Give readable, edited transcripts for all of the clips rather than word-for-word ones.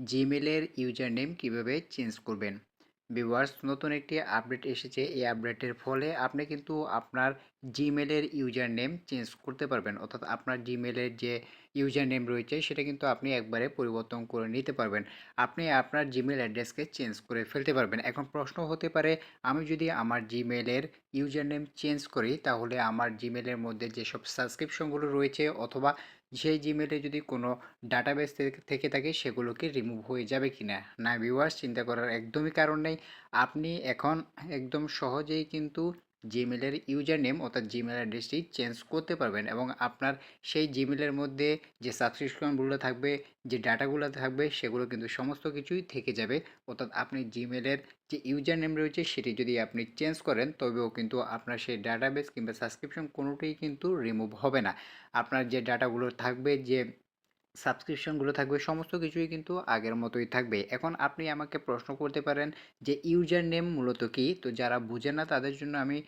জিমেলের user name কীভাবে change করবেন। Viewers, নতুন একটি আপডেট এসেছে। এই আপডেটের ফলে আপনি কিন্তু আপনার জিমেলের ইউজার নেম চেঞ্জ করতে পারবেন, অর্থাৎ আপনার জিমেলের যে ইউজার নেম রয়েছে সেটা কিন্তু আপনি একবারে পরিবর্তন করে নিতে পারবেন। আপনি আপনার জিমেল অ্যাড্রেসকে চেঞ্জ করে ফেলতে পারবেন। এখন প্রশ্ন হতে পারে, আমি যদি আমার জিমেলের ইউজার নেম চেঞ্জ করি তাহলে আমার জিমেলের মধ্যে যেসব সাবস্ক্রিপশনগুলো রয়েছে অথবা সেই জিমেলে যদি কোনো ডাটাবেস থেকে থাকে সেগুলো কি রিমুভ হয়ে যাবে কিনা। না ভিউয়ার্স, চিন্তা করার একদমই কারণ নেই। আপনি এখন একদম সহজেই কিন্তু জিমেলের ইউজার নেম অর্থাৎ জিমেল অ্যাড্রেসটি চেঞ্জ করতে পারবেন এবং আপনার সেই জিমেলের মধ্যে যে সাবস্ক্রিপশনগুলো থাকবে, যে ডাটাগুলো থাকবে সেগুলো কিন্তু সমস্ত কিছুই থেকে যাবে। অর্থাৎ আপনি জিমেলের যে ইউজার নেম রয়েছে সেটি যদি আপনি চেঞ্জ করেন তবেও কিন্তু আপনার সেই ডাটাবেস কিংবা সাবস্ক্রিপশন কোনোটাই কিন্তু রিমুভ হবে না। আপনার যে ডাটাগুলো থাকবে, যে সাবস্ক্রিপশনগুলো থাকবে, সমস্ত কিছুই কিন্তু আগের মতোই থাকবে। এখন আপনি আমাকে প্রশ্ন করতে পারেন যে ইউজার নেম মূলত কী? তো যারা বুঝে না তাদের জন্য আমি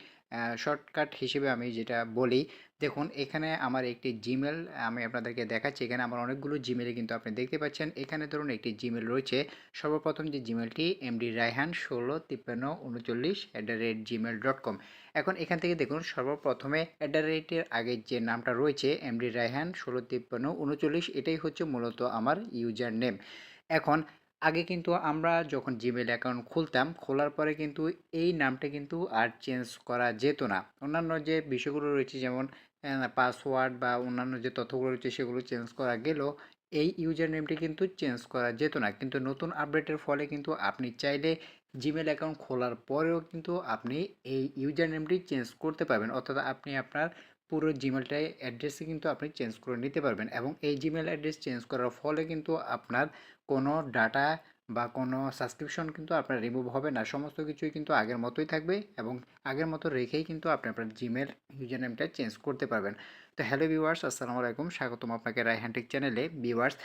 শর্টকাট হিসেবে আমি যেটা বলি, দেখুন এখানে আমার একটি জিমেল আমি আপনাদেরকে দেখাচ্ছি। এখানে আমার অনেকগুলো জিমেলে কিন্তু আপনি দেখতে পাচ্ছেন। এখানে ধরুন একটি জিমেল রয়েছে। সর্বপ্রথম যে জিমেলটি mdraihan165339@gmail.com। এখন এখান থেকে দেখুন সর্বপ্রথমে @এর আগে যে নামটা রয়েছে mdraihan165339, এটাই হচ্ছে মূলত আমার ইউজার নেম। এখন আগে কিন্তু আমরা যখন জিমেল অ্যাকাউন্ট খুলতাম, খোলার পরে কিন্তু এই নামটা কিন্তু আর চেঞ্জ করা যেত না। অন্যান্য যে বিষয়গুলো রয়েছে যেমন পাসওয়ার্ড বা অন্যান্য যে তথ্যগুলো রয়েছে সেগুলো চেঞ্জ করা গেলেও এই ইউজার নেমটি কিন্তু চেঞ্জ করা যেত না। কিন্তু নতুন আপডেটের ফলে কিন্তু আপনি চাইলে জিমেল অ্যাকাউন্ট খোলার পরেও কিন্তু আপনি এই ইউজার নেমটি চেঞ্জ করতে পারবেন, অর্থাৎ আপনি আপনার পুরো জিমেলটাই অ্যাড্রেসে কিন্তু আপনি চেঞ্জ করে নিতে পারবেন এবং এই জিমেল অ্যাড্রেস চেঞ্জ করার ফলে কিন্তু আপনার কোনো ডাটা বা কোনো সাবস্ক্রিপশন কিন্তু আপনার রিমুভ হবে না। সমস্ত কিছুই কিন্তু আগের মতোই থাকবে এবং আগের মতো রেখেই কিন্তু আপনি আপনার জিমেল ইউজার নেমটা চেঞ্জ করতে পারবেন। তো হ্যালো ভিউয়ার্স, আসসালামু আলাইকুম, স্বাগতম আপনাকে রায়হান টেক চ্যানেলে। ভিউয়ার্স,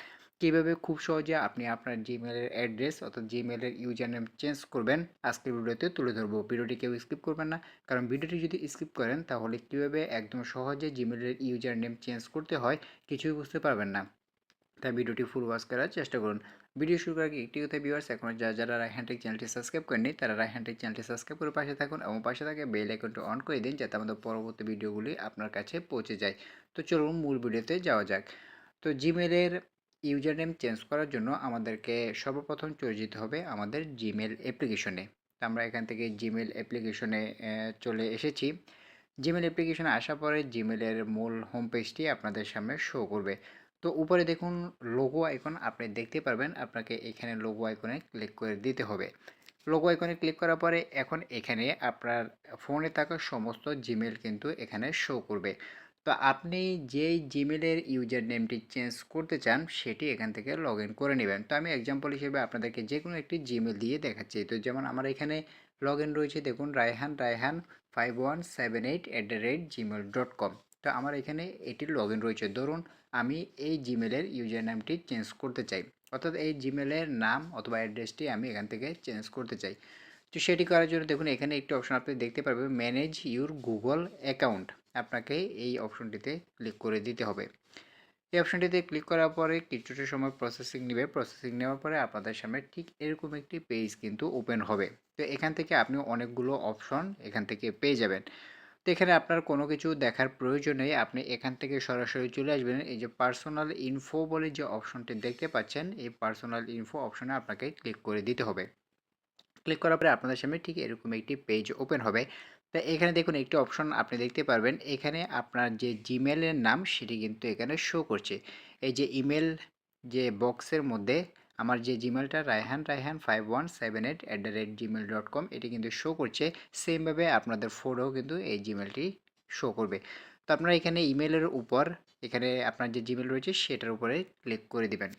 কীভাবে খুব সহজে আপনি আপনার জিমেলের অ্যাড্রেস অর্থাৎ জিমেলের ইউজার নেম চেঞ্জ করবেন আজকের ভিডিওতে তুলে ধরবো। ভিডিওটি কেউ স্কিপ করবেন না, কারণ ভিডিওটি যদি স্কিপ করেন তাহলে কীভাবে একদম সহজে জিমেলের ইউজার নেম চেঞ্জ করতে হয় কিছুই বুঝতে পারবেন না। তাই ভিডিওটি ফুল ওয়াচ করার চেষ্টা করুন। ভিডিও শুরু করার আগে একটি কথা ভিউয়ার্স, এখন যারা রায়হান টেক চ্যানেলটি সাবস্ক্রাইব করেননি তারা রায়হান টেক চ্যানেলটি সাবস্ক্রাইব করে পাশে থাকুন এবং পাশে থাকে বেল আইকনটি অন করে দিন যাতে আমাদের পরবর্তী ভিডিওগুলি আপনার কাছে পৌঁছে যায়। তো চলুন মূল ভিডিওতে যাওয়া যাক। তো জিমেলের ইউজার নেম চেঞ্জ করার জন্য আমাদেরকে সর্বপ্রথম চলে যেতে হবে আমাদের জিমেল অ্যাপ্লিকেশনে। তো আমরা এখান থেকে জিমেল অ্যাপ্লিকেশনে চলে এসেছি। জিমেল অ্যাপ্লিকেশনে আসার পরে জিমেলের মূল হোম পেজটি আপনাদের সামনে শো করবে। তো উপরে দেখুন লোগো আইকন আপনি দেখতে পারবেন, আপনাকে এখানে লোগো আইকনে ক্লিক করে দিতে হবে। লোগো আইকনে ক্লিক করার পরে এখন এখানে আপনার ফোনে থাকা সমস্ত জিমেল কিন্তু এখানে শো করবে। তো আপনি যেই জিমেলের ইউজার নেমটি চেঞ্জ করতে চান সেটি এখান থেকে লগ ইন করে নেবেন। তো আমি এক্সাম্পল হিসেবে আপনাদেরকে যে কোনো একটি জিমেল দিয়ে দেখাচ্ছি। তো যেমন আমার এখানে লগ ইন রয়েছে, দেখুন রায়হান5178@gmail.com। তো আমার এখানে এটির লগ ইন রয়েছে। ধরুন আমি এই জিমেলের ইউজার নামটি চেঞ্জ করতে চাই, অর্থাৎ এই জিমেলের নাম অথবা অ্যাড্রেসটি আমি এখান থেকে চেঞ্জ করতে চাই। তো সেটি করার জন্য দেখুন এখানে একটি অপশন আপনি দেখতে পারবেন, ম্যানেজ ইউর গুগল অ্যাকাউন্ট। আপনাকে এই অপশনটিতে ক্লিক করে দিতে হবে। এই অপশনটিতে ক্লিক করার পরে কিছুটা সময় প্রসেসিং নেবে। প্রসেসিং নেওয়ার পরে আপনাদের সামনে ঠিক এরকম একটি পেজ কিন্তু ওপেন হবে। তো এখান থেকে আপনি অনেকগুলো অপশন এখান থেকে পেয়ে যাবেন। তো এখানে আপনার কোনো কিছু দেখার প্রয়োজন নেই, আপনি এখান থেকে সরাসরি চলে আসবেন। এই যে পার্সোনাল ইনফো বলে যে অপশনটি দেখতে পাচ্ছেন, এই পার্সোনাল ইনফো অপশনে আপনাকে ক্লিক করে দিতে হবে। ক্লিক করার পরে আপনাদের সামনে ঠিক এরকম একটি পেজ ওপেন হবে। তো এখানে দেখুন একটি অপশন আপনি দেখতে পারবেন, এখানে আপনার যে জিমেলের নাম সেটি কিন্তু এখানে শো করছে। এই যে ইমেল যে বক্সের মধ্যে আমার যে জিমেলটা রায়হান5178@gmail.com এটি কিন্তু শো করছে, সেমভাবে আপনাদের ফোনেও কিন্তু এই জিমেলটি শো করবে। তো আপনারা এখানে ইমেলের উপর এখানে আপনার যে জিমেল রয়েছে সেটার উপরে ক্লিক করে দিবেন।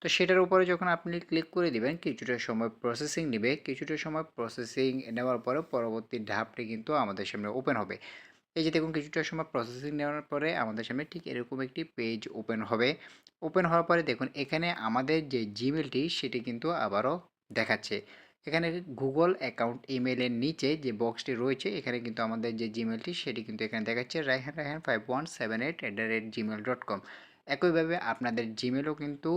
তো সেটার উপরে যখন আপনি ক্লিক করে দিবেন কিছুটা সময় প্রসেসিং নেবে। কিছুটা সময় প্রসেসিং নেওয়ার পরে পরবর্তী ধাপটি কিন্তু আমাদের সামনে ওপেন হবে। এই যে দেখুন কিছুটা সময় প্রসেসিং নেওয়ার পরে আমাদের সামনে ঠিক এরকম একটি পেজ ওপেন হবে। ওপেন হওয়ার পরে দেখুন এখানে আমাদের যে জিমেলটি সেটি কিন্তু আবারও দেখাচ্ছে। এখানে গুগল অ্যাকাউন্ট ইমেলের নিচে যে বক্সটি রয়েছে এখানে কিন্তু আমাদের যে জিমেলটি সেটি কিন্তু এখানে দেখাচ্ছে রায়হান5178@gmail.com। একইভাবে আপনাদের জিমেলও কিন্তু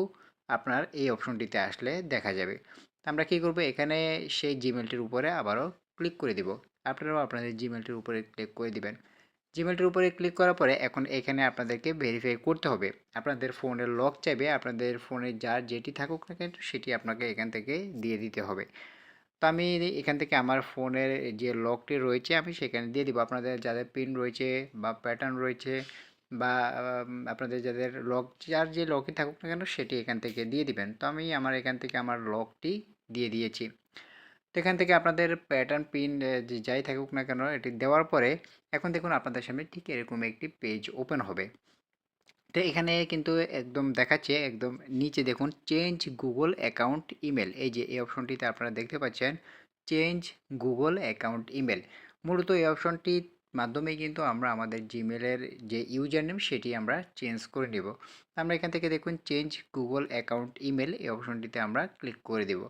আপনার এই অপশনটিতে আসলে দেখা যাবে। তো আমরা কী করব, এখানে সেই জিমেলটির উপরে আবারও ক্লিক করে দিব। আপনারাও আপনাদের জিমেলটির উপরে ক্লিক করে দিবেন। জিমেলটির উপরে ক্লিক করার পরে এখন এখানে আপনাদেরকে ভেরিফাই করতে হবে। আপনাদের ফোনের লক চাইবে, আপনাদের ফোনে যার যেটি থাকুক না কেন সেটি আপনাকে এখান থেকে দিয়ে দিতে হবে। তো আমি এখান থেকে আমার ফোনের যে লকটি রয়েছে আমি সেখানে দিয়ে দিব। আপনাদের যাদের পিন রয়েছে বা প্যাটার্ন রয়েছে বা আপনাদের যাদের লক যার যে লকই থাকুক না কেন সেটি এখান থেকে দিয়ে দিবেন। তো আমি আমার এখান থেকে আমার লকটি দিয়ে দিয়েছি। তো এখান থেকে আপনাদের প্যাটার্ন পিন যে যাই থাকুক না কেন এটি দেওয়ার পরে এখন দেখুন আপনাদের সামনে ঠিক এরকম একটি পেজ ওপেন হবে। তো এখানে কিন্তু একদম দেখাচ্ছে, একদম নিচে দেখুন চেঞ্জ গুগল অ্যাকাউন্ট ইমেল, এই যে এই অপশনটিতে আপনারা দেখতে পাচ্ছেন চেঞ্জ গুগল অ্যাকাউন্ট ইমেল। মূলত এই অপশনটির মাধ্যমে কিন্তু আমরা আমাদের জিমেলের যে ইউজার নেম সেটি আমরা চেঞ্জ করে নেব। আমরা এখান থেকে দেখুন চেঞ্জ গুগল অ্যাকাউন্ট ইমেল এই অপশনটিতে আমরা ক্লিক করে দেব।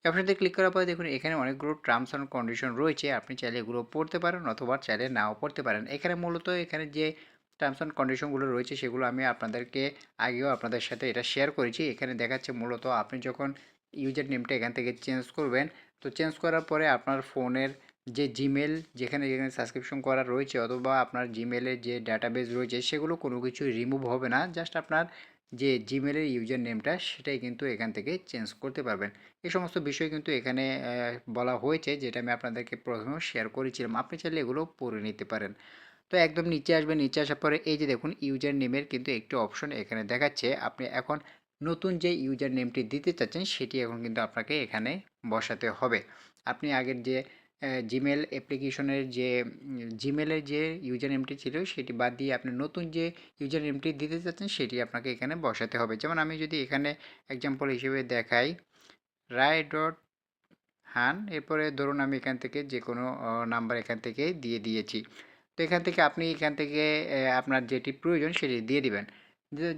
এই অপশনটিতে ক্লিক করার পরে দেখুন এখানে অনেকগুলো টার্মস অ্যান্ড কন্ডিশন রয়েছে, আপনি চাইলে এগুলো পড়তে পারেন অথবা চাইলে নাও পড়তে পারেন। এখানে মূলত এখানে যে টার্মস অ্যান্ড কন্ডিশনগুলো রয়েছে সেগুলো আমি আপনাদেরকে আগেও আপনাদের সাথে এটা শেয়ার করেছি। এখানে দেখাচ্ছে মূলত আপনি যখন ইউজার নেমটা এখান থেকে চেঞ্জ করবেন, তো চেঞ্জ করার পরে আপনার ফোনের যে জিমেল যেখানে যেখানে সাবস্ক্রিপশন করা রয়েছে অথবা আপনার জিমেলের যে ডাটাবেস রয়েছে সেগুলো কোনো কিছু রিমুভ হবে না, জাস্ট আপনার যে জিমেলের ইউজার নেমটা সেটাই কিন্তু এখান থেকে চেঞ্জ করতে পারবেন। এই সমস্ত বিষয় কিন্তু এখানে বলা হয়েছে, যেটা আমি আপনাদেরকে প্রথমেও শেয়ার করেছিলাম। আপনি চাইলে এগুলো পড়ে নিতে পারেন। তো একদম নিচে আসবেন, নিচে আসার পরে এই যে দেখুন ইউজার নেমের কিন্তু একটি অপশন এখানে দেখাচ্ছে। আপনি এখন নতুন যে ইউজার নেমটি দিতে চাচ্ছেন সেটি এখন কিন্তু আপনাকে এখানে বসাতে হবে। আপনি আগের যে জিমেল অ্যাপ্লিকেশনের যে জিমেলের যে ইউজার নেমটি ছিল সেটি বাদ দিয়ে আপনি নতুন যে ইউজার নেমটি দিতে চাচ্ছেন সেটি আপনাকে এখানে বসাতে হবে। যেমন আমি যদি এখানে এক্সাম্পল হিসেবে দেখাই রায় ডট হান, এরপরে ধরুন আমি এখান থেকে যে কোনো নাম্বার এখান থেকে দিয়ে দিয়েছি। তো এখান থেকে আপনি এখান থেকে আপনার যেটি প্রয়োজন সেটি দিয়ে দিবেন।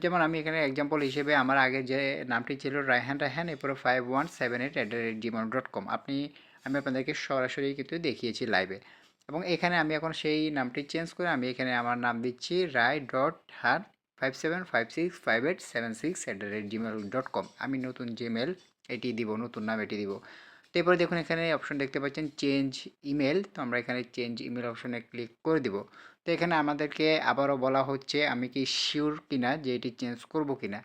যেমন আমি এখানে এক্সাম্পল হিসেবে আমার আগে যে নামটি ছিল রায়হান রায়হান, এরপরে 5178@gmail.com আমি আপনাদেরকে সরাসরি কিন্তু দেখিয়েছি লাইভে। এবং এখানে আমি এখন সেই নামটি চেঞ্জ করে আমি এখানে আমার নাম দিচ্ছি রায় ডট হান 57565876@gmail.com। আমি নতুন জিমেল এটি দিব, নতুন নাম এটি দিব। তো এরপরে দেখুন এখানে অপশন দেখতে পাচ্ছেন চেঞ্জ ইমেল, তো আমরা এখানে চেঞ্জ ইমেল অপশনে ক্লিক করে দিব। তো এখানে আমাদেরকে আবারও বলা হচ্ছে আমি কি শিওর কিনা যে এটি চেঞ্জ করব কিনা।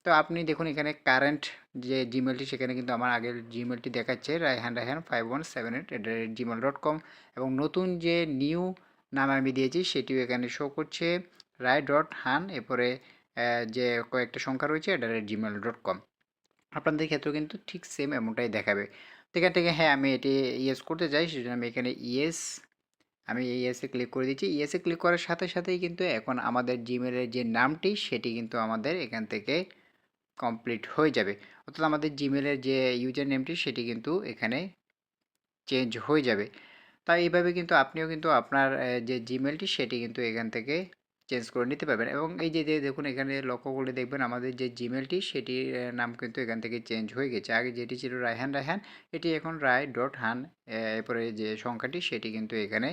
তো আপনি দেখুন এখানে কারেন্ট যে জিমেলটি সেখানে কিন্তু আমার আগের জিমেলটি দেখাচ্ছে রায়হান রায়হান 5178@gmail.com এবং নতুন যে নিউ নাম আমি দিয়েছি সেটিও এখানে শো করছে রায় ডট হান, এরপরে যে কয়েকটা সংখ্যা রয়েছে @gmail.com। আপনাদের ক্ষেত্রেও কিন্তু ঠিক সেম এমনটাই দেখাবে। তো এখান থেকে হ্যাঁ আমি এটি ইয়েস করতে চাই, সেজন্য আমি এখানে আমি ইয়েসে ক্লিক করে দিচ্ছি। ইয়েসে ক্লিক করার সাথে সাথেই কিন্তু এখন আমাদের জিমেলের যে নামটি সেটি কিন্তু আমাদের এখান থেকে কমপ্লিট হয়ে যাবে। অর্থাৎ আমাদের জিমেলের যে ইউজার নেমটি সেটি কিন্তু এখানে চেঞ্জ হয়ে যাবে। তাই এইভাবে কিন্তু আপনিও কিন্তু আপনার যে জিমেলটি সেটি কিন্তু এখান থেকে চেঞ্জ করে নিতে পারবেন। এবং এই যে দেখুন এখানে লক্ষ্য করলে দেখবেন আমাদের যে জিমেলটি সেটির নাম কিন্তু এখান থেকে চেঞ্জ হয়ে গেছে। আগে যেটি ছিল রায়হান রায়হান, এটি এখন রায় ডট হান, এরপরে যে সংখ্যাটি সেটি কিন্তু এখানে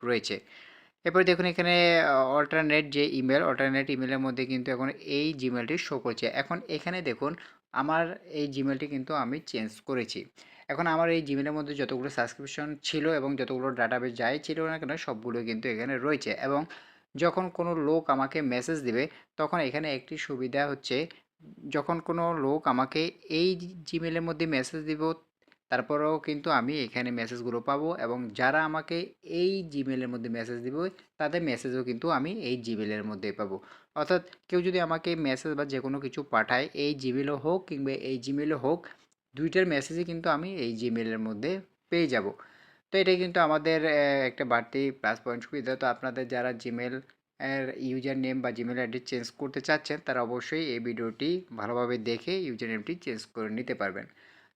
রয়েছে। এরপরে দেখুন এখানে অল্টারনেট ইমেলের মধ্যে কিন্তু এখন এই জিমেলটি শো করছে। এখন এখানে দেখুন আমার এই জিমেলটি কিন্তু আমি চেঞ্জ করেছি। এখন আমার এই জিমেলের মধ্যে যতগুলো সাবস্ক্রিপশন ছিল এবং যতগুলো ডাটাবেস যাই ছিল না কেন সবগুলো কিন্তু এখানে রয়েছে। এবং যখন কোনো লোক আমাকে মেসেজ দিবে তখন এখানে একটি সুবিধা হচ্ছে, যখন কোনো লোক আমাকে এই জিমেলের মধ্যে মেসেজ দিব তারপরেও কিন্তু আমি এখানে মেসেজগুলো পাবো এবং যারা আমাকে এই জিমেলের মধ্যে মেসেজ দিবে তাদের মেসেজও কিন্তু আমি এই জিমেলের মধ্যে পাবো। অর্থাৎ কেউ যদি আমাকে মেসেজ বা যে কোনো কিছু পাঠায় এই জিমেলও হোক কিংবা এই জিমেলও হোক, দুইটার মেসেজই কিন্তু আমি এই জিমেলের মধ্যে পেয়ে যাব। তো এটাই কিন্তু আমাদের একটা বাড়তি প্লাস পয়েন্ট সুবিধা। তো আপনাদের যারা জিমেল এর ইউজার নেম বা জিমেল আইডি চেঞ্জ করতে চাচ্ছেন তারা অবশ্যই এই ভিডিওটি ভালোভাবে দেখে ইউজার নেমটি চেঞ্জ করে নিতে পারবেন।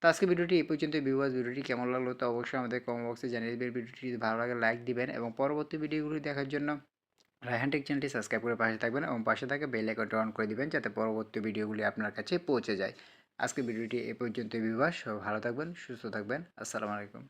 তো আজকে ভিডিওটি এই পর্যন্ত। ভিউয়ার্স, ভিডিওটি কেমন লাগলো তো অবশ্যই আমাদের কমেন্ট বক্সে জানিয়ে দেবেন। ভিডিওটি যদি ভালো লাগে লাইক দিবেন এবং পরবর্তী ভিডিওগুলি দেখার জন্য রায়হান টেক চ্যানেলটি সাবস্ক্রাইব করে পাশে থাকবেন এবং পাশে থাকা বেল আইকনটি অন করে দিবেন যাতে পরবর্তী ভিডিওগুলি আপনার কাছে পৌঁছে যায়। আজকে ভিডিওটি এই পর্যন্ত। ভিউয়ার্স, সবাই ভালো থাকবেন, সুস্থ থাকবেন। আসসালামু আলাইকুম।